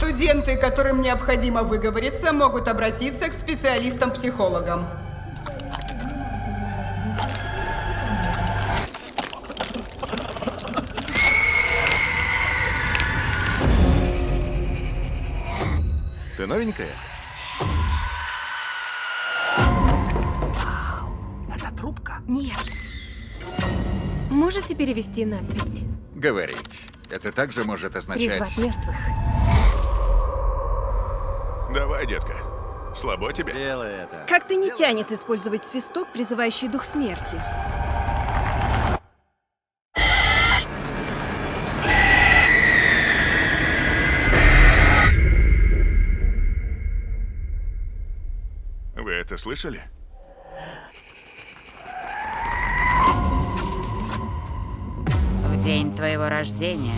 Студенты, которым необходимо выговориться, могут обратиться к специалистам-психологам. Ты новенькая? Это трубка? Нет. Можете перевести надпись? Говорить. Это также может означать... Призвать мертвых. Давай, детка. Слабо тебе? Сделай это. Как-то не тянет использовать свисток, призывающий дух смерти. Вы это слышали? В день твоего рождения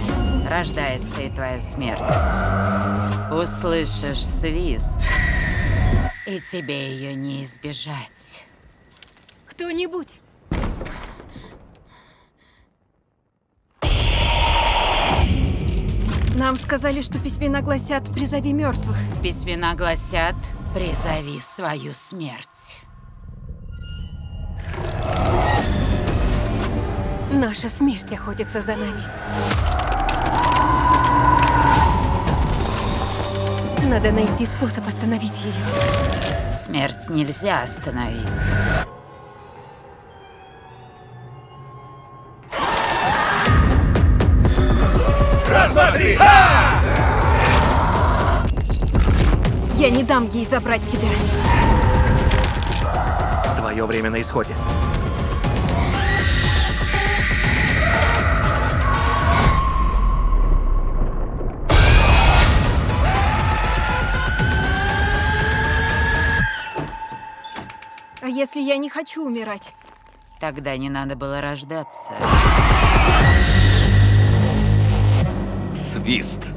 рождается и твоя смерть. Услышишь свист, и тебе ее не избежать. Кто-нибудь! Нам сказали, что письмена гласят «призови мертвых». Письмена гласят: призови свою смерть. Наша смерть охотится за нами. Надо найти способ остановить ее. Смерть нельзя остановить. Раз, два, три! Я не дам ей забрать тебя. Твое время на исходе. А если я не хочу умирать? Тогда не надо было рождаться. Свист.